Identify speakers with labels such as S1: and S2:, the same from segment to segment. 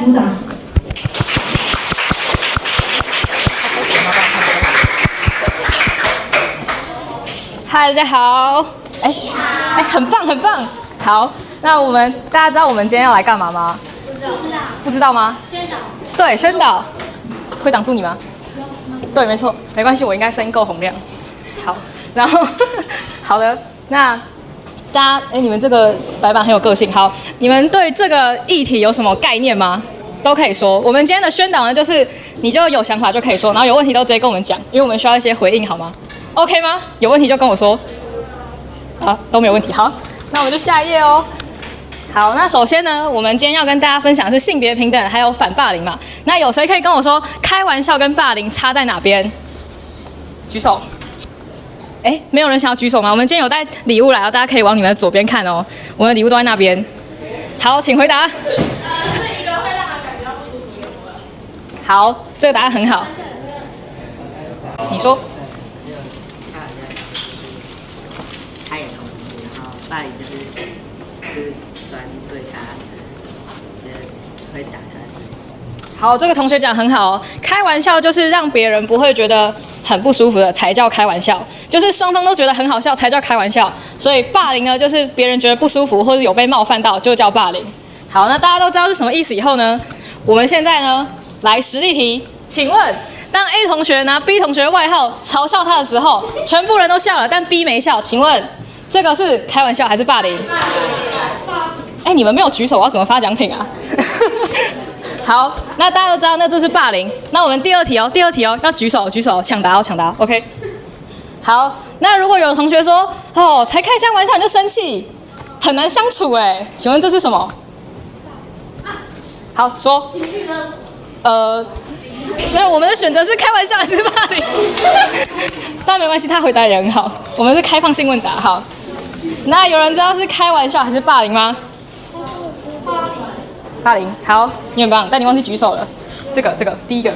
S1: 鼓掌。
S2: 嗨，大家好。很棒，很棒。好，那大家知道我们今天要来干嘛吗？不知道吗？宣导。对，宣导。会挡住你吗？对，没错，没关系，我应该声音够洪亮。好，然后好的，那大家，你们这个白板很有个性。好，你们对这个议题有什么概念吗？都可以说。我们今天的宣导呢，就是你就有想法就可以说，然后有问题都直接跟我们讲，因为我们需要一些回应，好吗 ？OK 吗？有问题就跟我说。好，都没有问题。好，那我们就下一页哦。好，那首先呢，我们今天要跟大家分享的是性别平等还有反霸凌嘛。那有谁可以跟我说，开玩笑跟霸凌差在哪边？举手。没有人想要举手吗？我们今天有带礼物来哦，大家可以往你们的左边看哦。我们的礼物都在那边。好，请回答。
S3: 是一个会让他感觉到不舒服，有没有？
S2: 好，这个答案很好。你说。
S4: 他也同意，然后霸凌就是专对他，就是会打他的字。
S2: 好，这个同学讲很好哦。开玩笑就是让别人不会觉得很不舒服的才叫开玩笑，就是双方都觉得很好笑才叫开玩笑。所以霸凌呢，就是别人觉得不舒服或者有被冒犯到就叫霸凌。好，那大家都知道是什么意思以后呢，我们现在呢来实例题，请问当 A 同学拿 B 同学的外号嘲笑他的时候，全部人都笑了，但 B 没笑，请问这个是开玩笑还是霸凌？你们没有举手，我要怎么发奖品啊？好，那大家都知道，那这是霸凌。那我们第二题哦，要举手，抢答哦 ，OK。好，那如果有同学说，才开下玩笑你就生气，很难相处请问这是什么？好，说。
S3: 情绪勒索。
S2: 那我们的选择是开玩笑还是霸凌？但没关系，他回答也很好。我们是开放性问答，好。那有人知道是开玩笑还是霸凌吗？霸凌，好，你很棒，但你忘记举手了。这个第一个。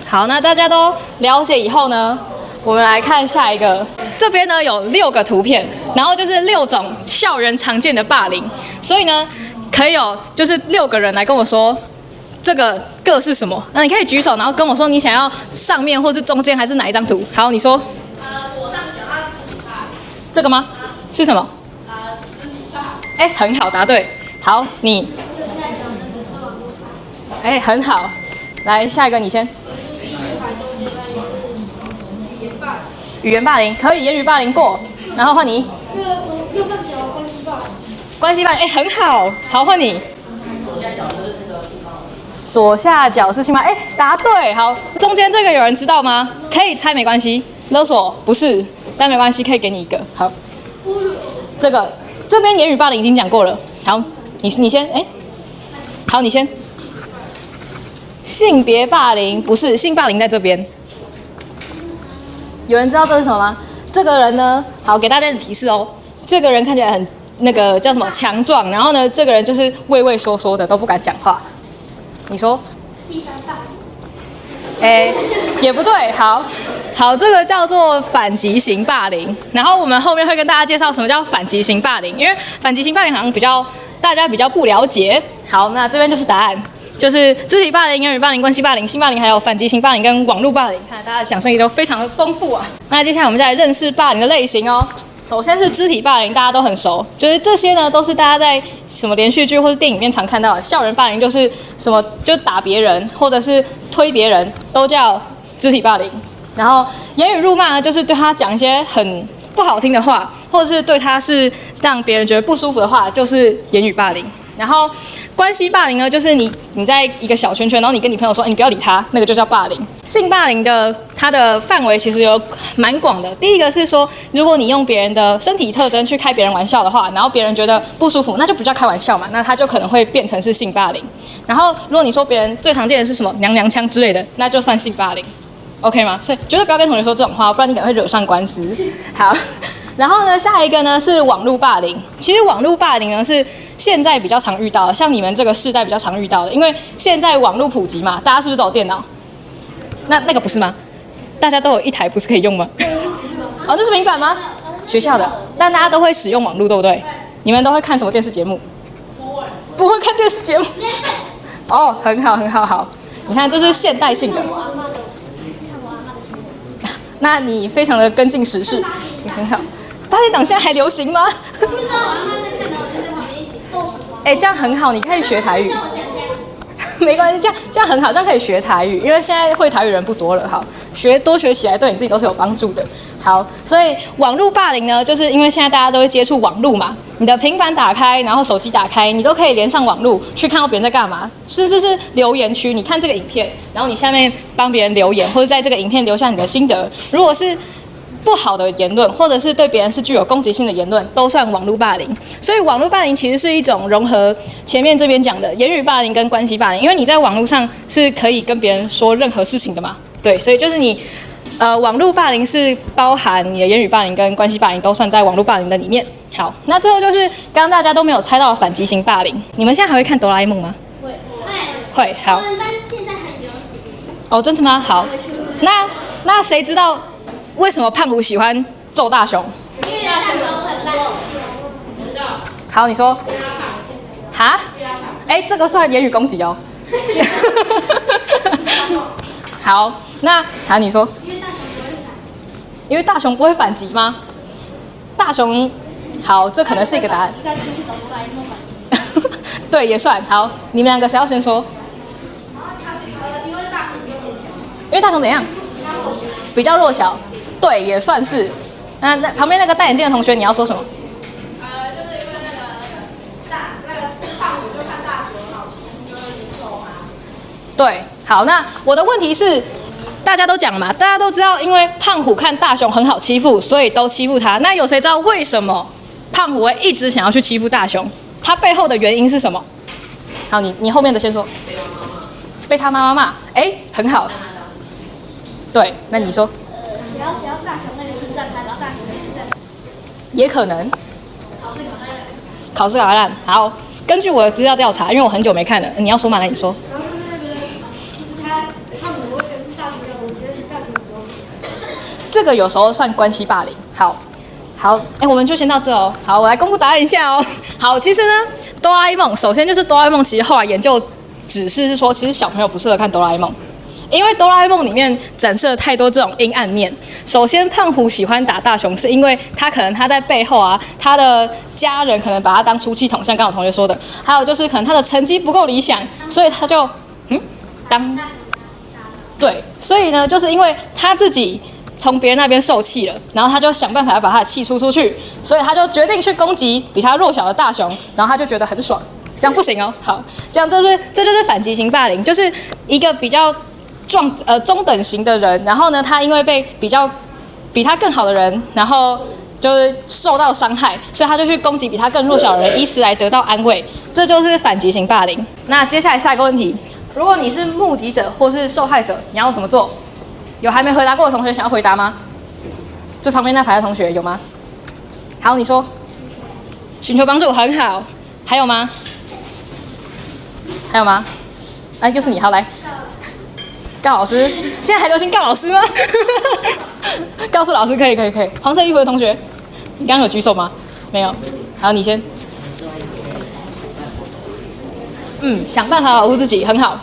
S2: 好，那大家都了解以后呢，我们来看下一个。这边呢有6个图片，然后就是6种校园常见的霸凌，所以呢可以有就是6个人来跟我说。这个各是什么？那你可以举手，然后跟我说你想要上面或是中间还是哪一张图？好，你说。
S3: 左上角它肢体霸凌。
S2: 这个吗？是什么？
S3: 肢体霸凌。
S2: 很好，答对。好，你。很好。来，下一个你先。语言霸凌可以，言语霸凌过。然后换你。
S3: 那个右上角关系霸凌。
S2: 关系霸凌，很好。好，换你。左下角是性霸凌，答对，好，中间这个有人知道吗？可以猜没关系，勒索不是，但没关系，可以给你一个，好。这边言语霸凌已经讲过了，好，你先，好，你先。性别霸凌不是，性霸凌在这边。有人知道这是什么吗？这个人呢，好，给大家点提示哦，这个人看起来很那个叫什么强壮，然后呢，这个人就是畏畏缩缩的，都不敢讲话。你说，
S3: 一般霸凌。
S2: 也不对，好，这个叫做反击型霸凌。然后我们后面会跟大家介绍什么叫反击型霸凌，因为反击型霸凌好像大家比较不了解。好，那这边就是答案，就是肢体霸凌、言语霸凌、关系霸凌、性霸凌，还有反击型霸凌跟网络霸凌。看来大家的想象力都非常的丰富啊。那接下来我们再来认识霸凌的类型哦。首先是肢体霸凌，大家都很熟，就是这些呢都是大家在什么连续剧或是电影里面常看到的。校园霸凌就是什么就打别人或者是推别人，都叫肢体霸凌。然后言语辱骂呢，就是对他讲一些很不好听的话，或者是对他是让别人觉得不舒服的话，就是言语霸凌。然后关系霸凌呢，就是你在一个小圈圈，然后你跟你朋友说，你不要理他，那个就叫霸凌。性霸凌的它的范围其实有蛮广的。第一个是说，如果你用别人的身体特征去开别人玩笑的话，然后别人觉得不舒服，那就不叫开玩笑嘛，那他就可能会变成是性霸凌。然后如果你说别人最常见的是什么娘娘腔之类的，那就算性霸凌。OK 吗？所以绝对不要跟同学说这种话，不然你可能会惹上官司。好。然后呢，下一个呢是网络霸凌。其实网络霸凌呢是现在比较常遇到的，像你们这个世代比较常遇到的，因为现在网络普及嘛，大家是不是都有电脑？那个不是吗？大家都有一台，不是可以用吗？哦，这是平板吗？学校的，但大家都会使用网络，对不对？你们都会看什么电视节目？不会看电视节目。哦，很好，很好，好。你看，这是现代性的。那你非常的跟进时事，也很好。八点档现在还流行吗？
S3: 不知道我阿妈在看，然后我就在旁边一起逗什么。
S2: 哎，这样很好，你可以学台语。没关系，这样很好，这样可以学台语，因为现在会台语人不多了，好，多学起来对你自己都是有帮助的。好，所以网络霸凌呢，就是因为现在大家都会接触网络嘛，你的平板打开，然后手机打开，你都可以连上网络去看到别人在干嘛，甚至是留言区，你看这个影片，然后你下面帮别人留言，或者在这个影片留下你的心得，如果是不好的言论，或者是对别人是具有攻击性的言论，都算网络霸凌。所以网络霸凌其实是一种融合前面这边讲的言语霸凌跟关系霸凌，因为你在网络上是可以跟别人说任何事情的嘛，对，所以就是你网络霸凌是包含你的言语霸凌跟关系霸凌都算在网络霸凌的里面。好，那最后就是刚刚大家都没有猜到的反击型霸凌，你们现在还会看哆啦 A 梦吗？会，好。
S3: 但现在很流行。
S2: 哦，真的吗？好，那谁知道为什么胖虎喜欢揍大雄？
S3: 因为大雄很烂。知道。
S2: 好，你说。哈？哎，这个算言语攻击哦。好，好，你说。因为大雄不会反击吗？大雄，好，这可能是一个答案。对，也算。好，你们两个谁要先说？因为大雄怎样？比较弱小。对，也算是。那旁边那个戴眼镜的同学，你要说什么？
S3: 就是因为那个胖虎就看大雄很好欺负，就会去揍他。
S2: 对，好，那我的问题是，大家都讲嘛，大家都知道，因为胖虎看大雄很好欺负，所以都欺负他。那有谁知道为什么胖虎会一直想要去欺负大雄？他背后的原因是什么？好，你后面的先说。被他妈妈骂，哎，很好。对，那你说。
S3: 只要大雄那个称赞他，然后大雄就称赞。
S2: 也可能。
S3: 考试考太烂。
S2: 考试考烂。好，根据我的资料调查，因为我很久没看了，你要说吗？来，你说。
S3: 然后那个就是他胖虎会跟大雄讲，我觉得大雄不用。
S2: 这个有时候算关系霸凌。好，哎，我们就先到这哦。好，我来公布答案一下哦。好，其实呢，哆啦 A 梦，首先就是哆啦 A 梦，其实后来研究指示是说，其实小朋友不适合看哆啦 A 梦。因为哆啦 A 梦里面展示了太多这种阴暗面。首先，胖虎喜欢打大雄，是因为他可能他在背后啊，他的家人可能把他当出气筒，像刚刚同学说的。还有就是可能他的成绩不够理想，所以他就当对，所以呢，就是因为他自己从别人那边受气了，然后他就想办法要把他的气出去，所以他就决定去攻击比他弱小的大雄，然后他就觉得很爽。这样不行哦，好，这就是反击型霸凌，就是一个比较中等型的人，然后呢，他因为被比他更好的人，然后就是受到伤害，所以他就去攻击比他更弱小的人，以此来得到安慰，这就是反击型霸凌。那接下来下一个问题，如果你是目击者或是受害者，你要怎么做？有还没回答过的同学想要回答吗？最旁边那排的同学有吗？好，你说。寻求帮助，很好。还有吗？还有吗？哎，又是你，好来。告老师，现在还流行告老师吗？告诉老师可以。黄色衣服的同学，你刚刚有举手吗？没有。好，你先。想办法保护自己，很好。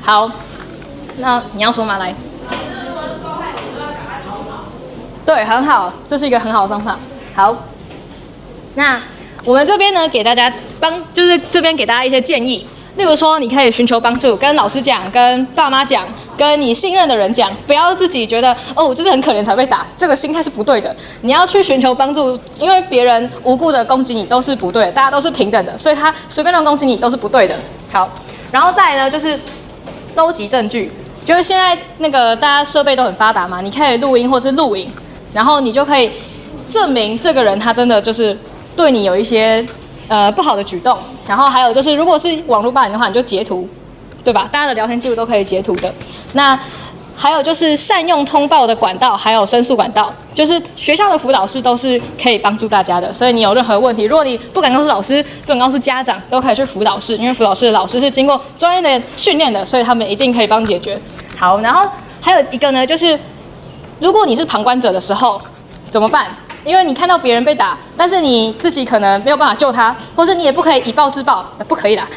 S2: 好，那你要说吗？来。对，很好，这是一个很好的方法。好，那我们这边呢，给大家就是这边给大家一些建议。例如说，你可以寻求帮助，跟老师讲，跟爸妈讲，跟你信任的人讲，不要自己觉得我就是很可怜才被打，这个心态是不对的。你要去寻求帮助，因为别人无故的攻击你都是不对的，大家都是平等的，所以他随便乱攻击你都是不对的。好，然后再来呢，就是收集证据，就是现在那个大家设备都很发达嘛，你可以录音或是录影，然后你就可以证明这个人他真的就是对你有一些不好的举动，然后还有就是，如果是网络霸凌的话，你就截图，对吧？大家的聊天记录都可以截图的。那还有就是善用通报的管道，还有申诉管道，就是学校的辅导室都是可以帮助大家的。所以你有任何问题，如果你不敢告诉老师，不敢告诉家长，都可以去辅导室，因为辅导室的老师是经过专业的训练的，所以他们一定可以帮你解决。好，然后还有一个呢，就是如果你是旁观者的时候怎么办？因为你看到别人被打，但是你自己可能没有办法救他，或是你也不可以以暴制暴，不可以啦，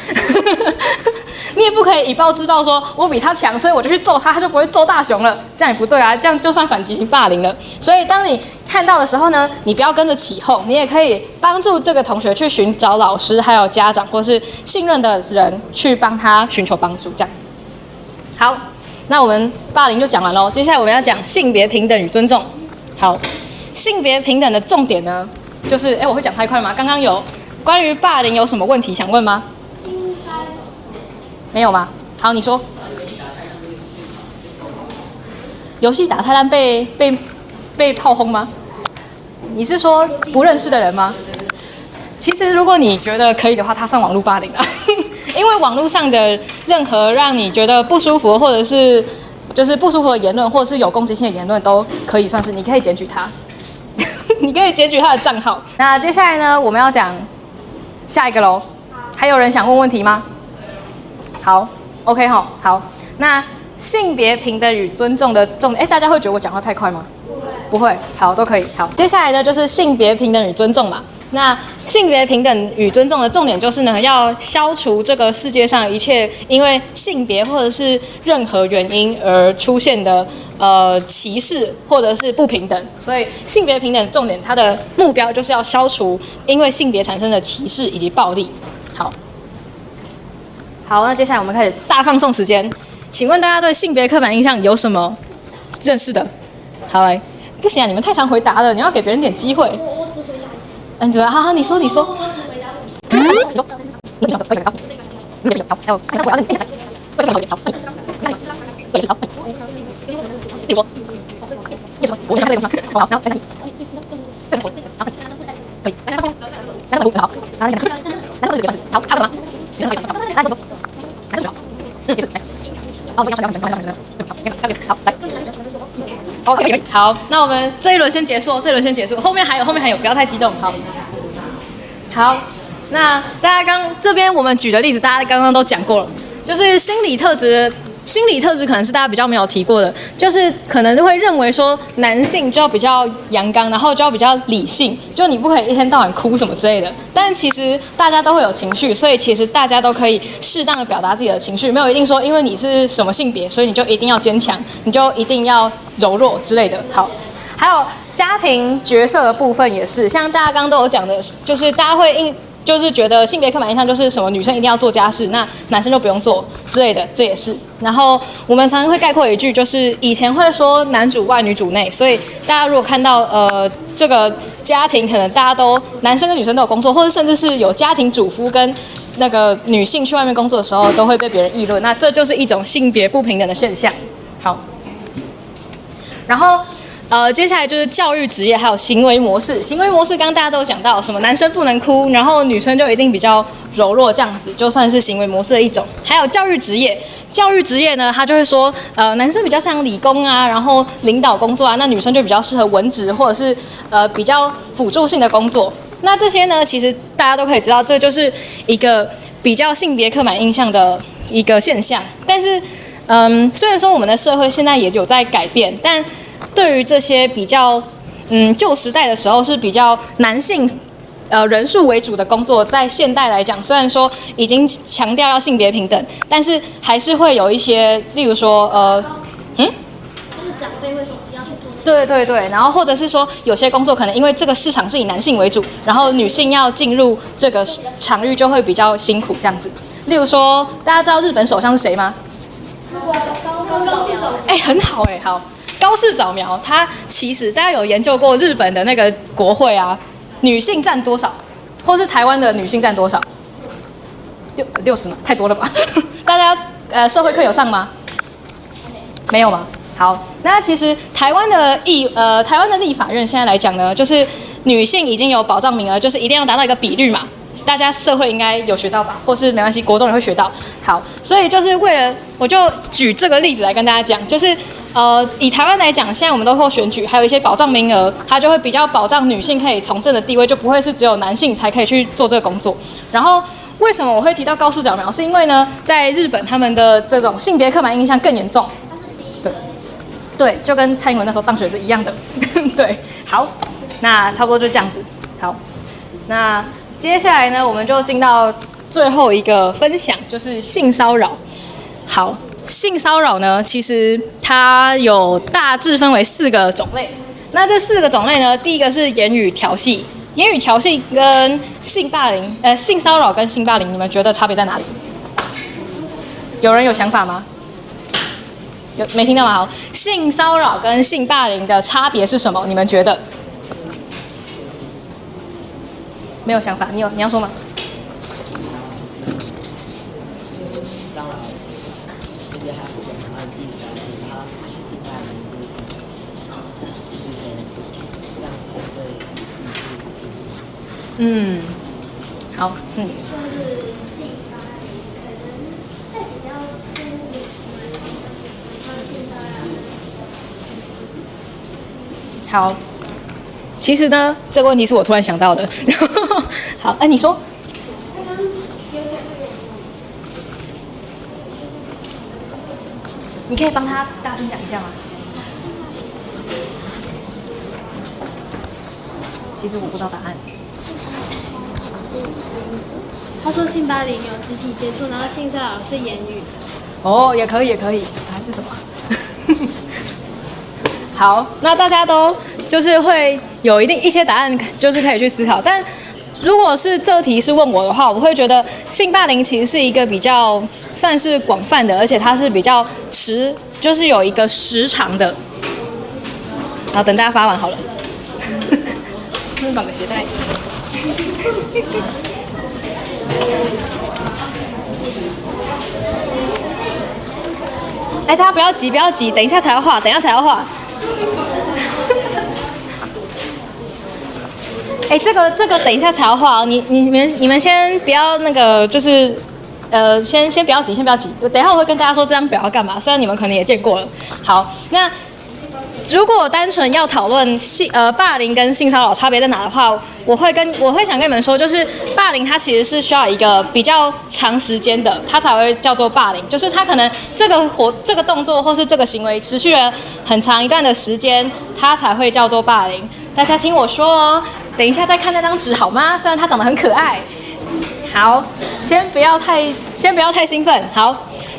S2: 你也不可以以暴制暴说我比他强，所以我就去揍他，他就不会揍大雄了，这样也不对啊，这样就算反击型霸凌了。所以当你看到的时候呢，你不要跟着起哄，你也可以帮助这个同学去寻找老师、还有家长或是信任的人去帮他寻求帮助，这样子。好，那我们霸凌就讲完喽，接下来我们要讲性别平等与尊重。好，性别平等的重点呢，就是我会讲太快吗？刚刚有关于霸凌有什么问题想问吗？没有吗？好，你说。游戏打太烂被炮轰吗？你是说不认识的人吗？其实如果你觉得可以的话，它算网络霸凌啊，因为网络上的任何让你觉得不舒服，或者是就是不舒服的言论，或者是有攻击性的言论，都可以算是你可以检举他，你可以检举他的账号。那接下来呢，我们要讲下一个喽。还有人想问问题吗？好 ，OK 哈，好。那性别平等与尊重的重点，大家会觉得我讲话太快吗？不会，好，都可以。好，接下来呢就是性别平等与尊重嘛。那性别平等与尊重的重点就是呢，要消除这个世界上一切因为性别或者是任何原因而出现的歧视或者是不平等。所以性别平等重点，它的目标就是要消除因为性别产生的歧视以及暴力。好，那接下来我们开始大放送时间。请问大家对性别刻板印象有什么认识的？好，来，不行啊，你们太常回答了，你要给别人点机会。
S3: 我只回答一次。
S2: 你怎么？好，你说。
S3: 我只回答
S2: 好，那我们这一轮先结束，后面还有，不要太激动。好，那大家这边我们举的例子，大家刚刚都讲过了，就是心理特质可能是大家比较没有提过的，就是可能会认为说男性就要比较阳刚，然后就要比较理性，就你不可以一天到晚哭什么之类的。但其实大家都会有情绪，所以其实大家都可以适当的表达自己的情绪，没有一定说因为你是什么性别，所以你就一定要坚强，你就一定要柔弱之类的。好，还有家庭角色的部分也是，像大家刚刚都有讲的，就是大家会就是觉得性别刻板印象就是什么女生一定要做家事，那男生就不用做之类的，这也是。然后我们常常会概括一句，就是以前会说男主外女主内，所以大家如果看到这个家庭，可能大家都男生跟女生都有工作，或者甚至是有家庭主夫跟那个女性去外面工作的时候，都会被别人议论，那这就是一种性别不平等的现象。好，然后接下来就是教育职业还有行为模式。行为模式刚刚大家都有讲到，什么男生不能哭，然后女生就一定比较柔弱，这样子就算是行为模式的一种。还有教育职业，教育职业呢，他就会说，男生比较像理工啊，然后领导工作啊，那女生就比较适合文职或者是比较辅助性的工作。那这些呢，其实大家都可以知道，这就是一个比较性别刻板印象的一个现象。但是，虽然说我们的社会现在也有在改变，但对于这些比较旧时代的时候是比较男性人数为主的工作，在现代来讲，虽然说已经强调要性别平等，但是还是会有一些，例如说
S3: 就是长辈会说不要去做。
S2: 对，然后或者是说有些工作可能因为这个市场是以男性为主，然后女性要进入这个场域就会比较辛苦这样子。例如说，大家知道日本首相是谁吗？很好好。高市早苗，他其实大家有研究过日本的那个国会啊，女性占多少，或是台湾的女性占多少？60吗？太多了吧？大家社会课有上吗？没有吗？好，那其实台湾的立法院现在来讲呢，就是女性已经有保障名额，就是一定要达到一个比率嘛。大家社会应该有学到吧，或是没关系，国中也会学到。好，所以就是为了，我就举这个例子来跟大家讲，就是以台湾来讲，现在我们都会选举，还有一些保障名额，它就会比较保障女性可以从政的地位，就不会是只有男性才可以去做这个工作。然后为什么我会提到高市早苗？是因为呢，在日本他们的这种性别刻板印象更严重。对，就跟蔡英文那时候当选是一样的。对，好。那差不多就这样子。好，那接下来呢，我们就进到最后一个分享，就是性骚扰。好，性骚扰呢，其实它有大致分为4个种类。那这4个种类呢，第一个是言语调戏。言语调戏跟性霸凌，性骚扰跟性霸凌，你们觉得差别在哪里？有人有想法吗？没听到吗？好，性骚扰跟性霸凌的差别是什么？你们觉得？没有想法，你要说吗？
S4: 骚扰就是他不准，然后一直骚扰，然后性霸凌就是可能像针对性。
S2: 好，
S1: 就是性霸凌，可能在比较亲密的然后性骚扰。
S2: 好。其实呢，这个问题是我突然想到的。好，你说。
S1: 刚刚有讲那个，
S2: 你可以帮他大声讲一下吗？其实我不知道答案。
S1: 他说性霸凌有肢体接触，然后性骚扰是言语。
S2: 哦，也可以，答案是什么？好，那大家都就是会有一些答案，就是可以去思考。但如果是这题是问我的话，我会觉得性霸凌其实是一个比较算是广泛的，而且它是比较就是有一个时长的。然后等大家发完好了，顺便绑个鞋带。大家不要急，等一下才要画。这个等一下才要画哦。你们先不要那个，就是先不要急。等一下我会跟大家说这张表要干嘛，虽然你们可能也见过了。好，那如果单纯要讨论霸凌跟性骚扰差别在哪的话，我会想跟你们说，就是霸凌它其实是需要一个比较长时间的，它才会叫做霸凌，就是它可能这个动作或是这个行为持续了很长一段的时间，它才会叫做霸凌。大家听我说哦，等一下再看那张纸好吗？虽然它长得很可爱。好，先不要太兴奋。好，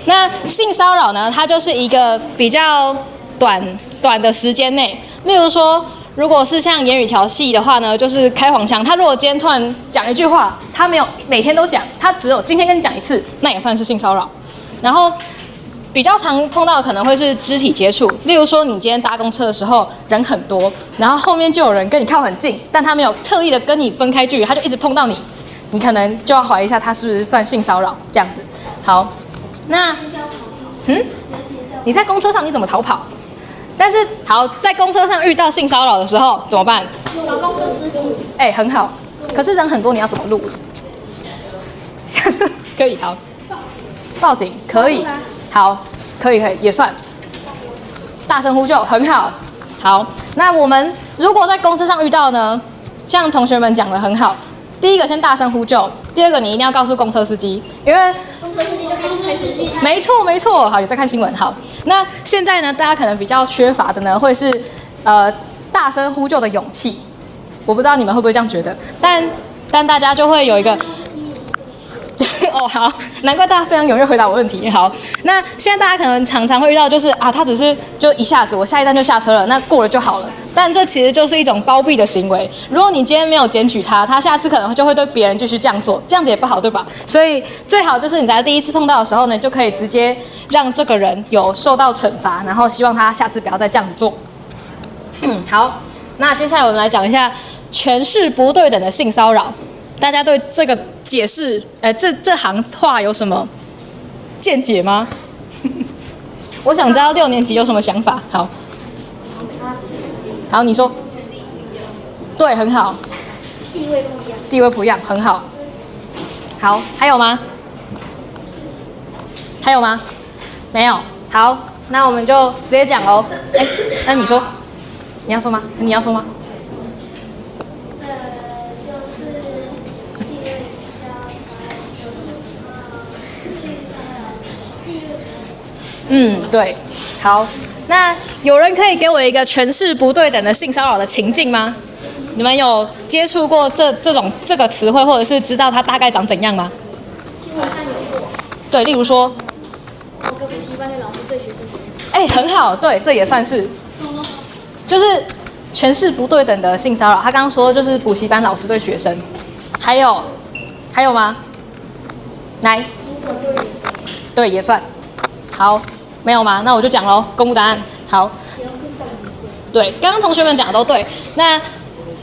S2: 那性骚扰呢，它就是一个比较短的时间内，例如说，如果是像言语调戏的话呢，就是开黄腔。他如果今天突然讲一句话，他没有每天都讲，他只有今天跟你讲一次，那也算是性骚扰。然后比较常碰到的可能会是肢体接触，例如说你今天搭公车的时候人很多，然后后面就有人跟你靠很近，但他没有特意的跟你分开距离，他就一直碰到你，你可能就要怀疑一下他是不是算性骚扰这样子。好，那你在公车上你怎么逃跑？但是好，在公车上遇到性骚扰的时候怎么办？
S1: 找公车司机。
S2: 很好。可是人很多，你要怎么录？下次可以好。报警可以。好，可以也算。大声呼救很好。好，那我们如果在公车上遇到呢，像同学们讲的很好。第一个先大声呼救，第二个你一定要告诉公车司机，因为
S1: 公车司机就开始开司机。
S2: 没错，好，有在看新闻。好，那现在呢，大家可能比较缺乏的呢，会是大声呼救的勇气。我不知道你们会不会这样觉得，但大家就会有一个。哦，好，难怪大家非常踊跃回答我问题。好，那现在大家可能常常会遇到，就是他只是就一下子，我下一站就下车了，那过了就好了。但这其实就是一种包庇的行为。如果你今天没有检举他下次可能就会对别人继续这样做，这样子也不好，对吧？所以最好就是你在第一次碰到的时候呢，就可以直接让这个人有受到惩罚，然后希望他下次不要再这样子做。好，那接下来我们来讲一下权势不对等的性骚扰。大家对这个解释，这行话有什么见解吗？我想知道6年级有什么想法。好，你说。对，很好。地位不一样，很好。好，还有吗？没有。好，那我们就直接讲喽。那你说，你要说吗？对，好，那有人可以给我一个权势不对等的性骚扰的情境吗？你们有接触过这个词汇，或者是知道它大概长怎样吗？
S1: 新闻上有过，
S2: 对，例如说，
S1: 某个补习班的老师对学生怎么样？
S2: 哎，很好，对，这也算是，就是权势不对等的性骚扰。他刚刚说就是补习班老师对学生，还有吗？来，对，也算。好，没有吗？那我就讲喽，公布答案。好，对，刚刚同学们讲的都对。那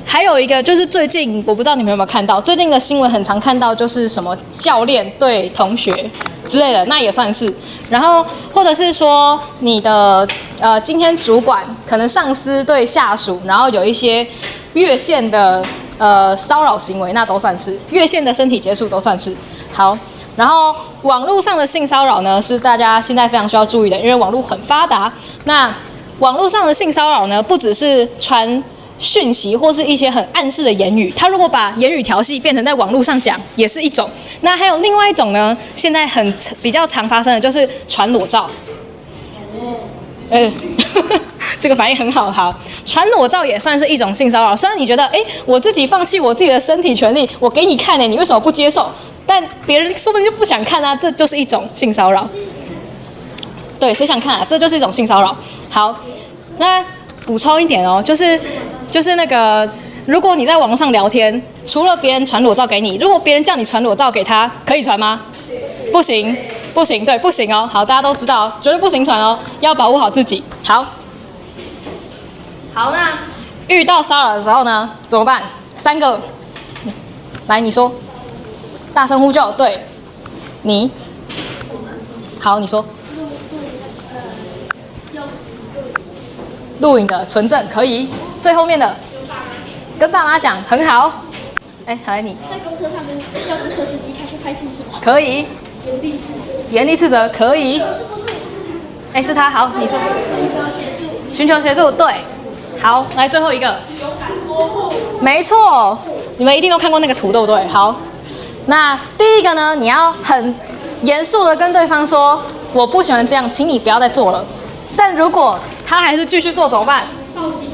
S2: 还有一个就是最近，我不知道你们有没有看到，最近的新闻很常看到，就是什么教练对同学之类的，那也算是。然后或者是说你的今天主管可能上司对下属，然后有一些越线的骚扰行为，那都算是越线的身体接触都算是。好，然后网络上的性骚扰呢，是大家现在非常需要注意的，因为网络很发达。那网络上的性骚扰呢，不只是传讯息或是一些很暗示的言语，他如果把言语调戏变成在网络上讲，也是一种。那还有另外一种呢，现在比较常发生的就是传裸照。这个反应很好，好，传裸照也算是一种性骚扰。虽然你觉得，我自己放弃我自己的身体权利，我给你看你为什么不接受？但别人说不定就不想看啊，这就是一种性骚扰。对，谁想看啊？这就是一种性骚扰。好，那补充一点哦，就是那个，如果你在网络上聊天，除了别人传裸照给你，如果别人叫你传裸照给他，可以传吗？不行，不行，对，不行哦。好，大家都知道，绝对不行传哦，要保护好自己。好，那遇到骚扰的时候呢，怎么办？3个，来，你说，大声呼救，对，你，好，你说。录影的存证可以，最后面的跟爸妈讲很好。好来你
S1: 在公车上跟叫公车司机开去拍技术，
S2: 可以，严厉斥责可以。是他，好，你说。寻求协助，对，好，来最后一个。
S3: 勇敢说不。
S2: 没错，你们一定都看过那个图，对不对？好，那第一个呢，你要很严肃的跟对方说，我不喜欢这样，请你不要再做了。但如果他还是继续做怎么办？
S1: 报警。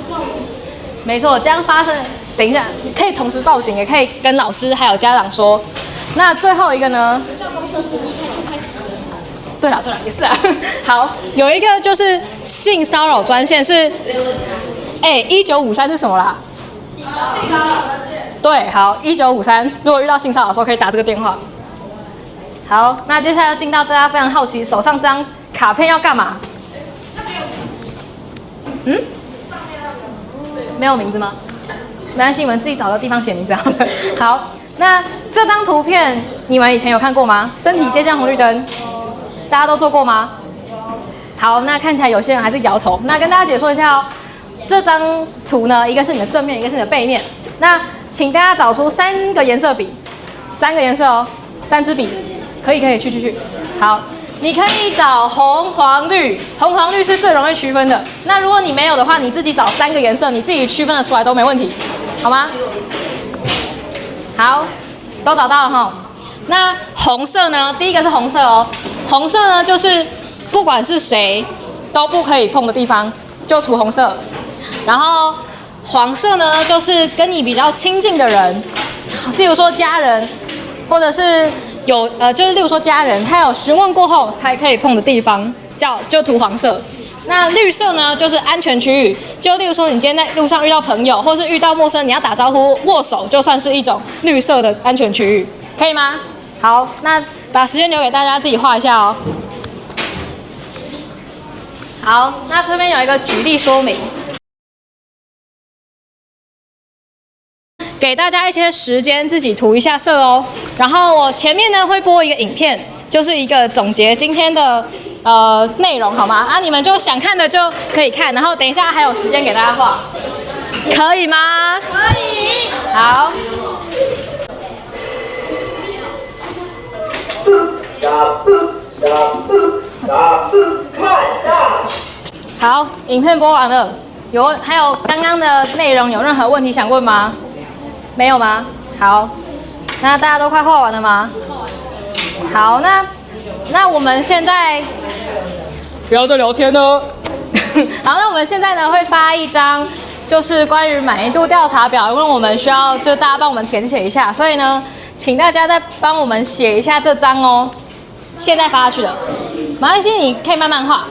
S2: 没错，这样发生，等一下可以同时报警，也可以跟老师还有家长说。那最后一个呢？
S1: 叫公车司机开始。
S2: 对了，也是啊。好，有一个就是性骚扰专线是，1953是什么啦？
S3: 性骚扰专线。
S2: 对，好，1953，如果遇到性骚扰的时候可以打这个电话。好，那接下来要进到大家非常好奇，手上这张卡片要干嘛？没有名字吗？没关系，你们自己找个地方写名字好了。好，那这张图片你们以前有看过吗？身体接近红绿灯，大家都做过吗？好，那看起来有些人还是摇头。那跟大家解说一下哦，这张图呢，一个是你的正面，一个是你的背面。那请大家找出3个颜色笔，3个颜色哦，3支笔，可以，去。好。你可以找红、黄、绿，红、黄、绿是最容易区分的。那如果你没有的话，你自己找3个颜色，你自己区分得出来都没问题，好吗？好，都找到了哈。那红色呢？第一个是红色哦，红色呢就是不管是谁都不可以碰的地方，就涂红色。然后黄色呢，就是跟你比较亲近的人，例如说家人，或者是。就是例如说家人，他有询问过后才可以碰的地方，就涂黄色。那绿色呢，就是安全区域，就例如说你今天在路上遇到朋友，或是遇到陌生人，你要打招呼握手，就算是一种绿色的安全区域，可以吗？好，那把时间留给大家自己画一下哦。好，那这边有一个举例说明。给大家一些时间自己涂一下色哦。然后我前面呢会播一个影片，就是一个总结今天的内容，好吗？你们就想看的就可以看，然后等一下还有时间给大家画，可以吗？
S1: 可以。
S2: 好。好，影片播完了，还有刚刚的内容有任何问题想问吗？没有吗？好，那大家都快画完了吗？好，那我们现在不要再聊天了。好，那我们现在呢会发一张就是关于满意度调查表，因为我们需要就大家帮我们填写一下，所以呢，请大家再帮我们写一下这张哦。现在发下去的，没关系，你可以慢慢画。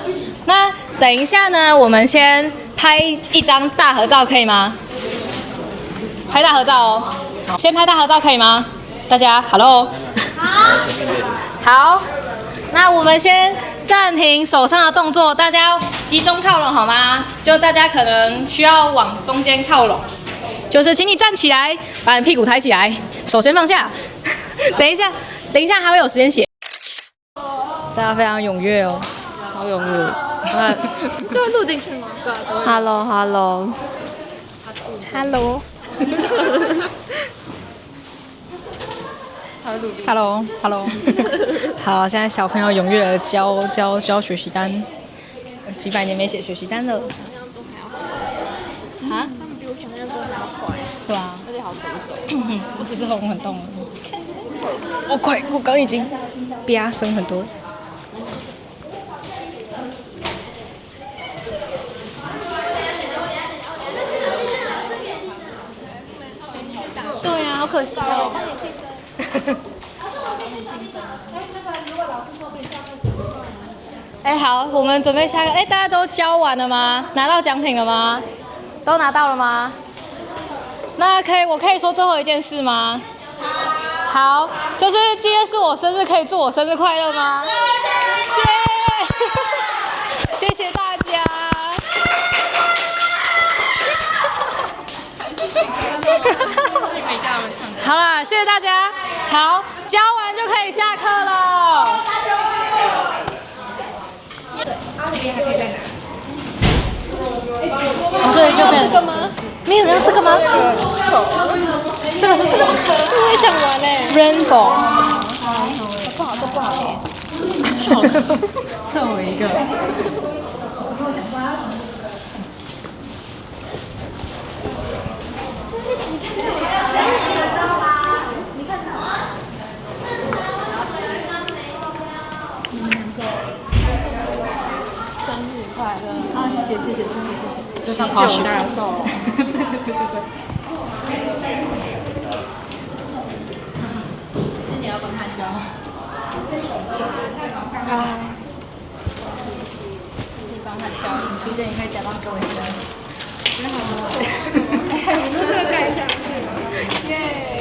S2: 那等一下呢，我们先拍一张大合照，可以吗？拍大合照哦，先拍大合照可以吗？大家 ，hello。好，那我们先暂停手上的动作，大家集中靠拢好吗？就大家可能需要往中间靠拢，就是请你站起来，把你屁股抬起来，手先放下。等一下还会有时间写。大家非常踊跃哦，好踊跃。
S3: 这会录进去吗？对啊。
S2: Hello。Hello。好，现在小朋友踊跃的交学习单，几百年没写学习单了。啊？
S3: 他们比我想象中还要乖。
S2: 对啊，
S3: 而且好成熟。
S2: 我只是喉咙很痛。哦，快！我刚已经啪声很多。对呀、好可惜哦。哎，好，我们准备下个。哎，大家都交完了吗？拿到奖品了吗？都拿到了吗？那我可以说最后一件事吗？好，就是今天是我生日，可以祝我生日快乐吗？谢谢大家。好了，谢谢大家。好，教完就可以下课了。所以就变这个吗？没有人要这个吗？这个是什么？
S3: 我也想玩嘞。
S2: Rainbow。
S3: 不好耶。
S2: 笑死，凑我一个。
S3: 生日快乐！
S2: 啊，谢谢。这上好许大寿。对。
S3: 是你要帮他教。你帮他挑，
S2: 学姐，你可以假装跟我一样。
S3: 你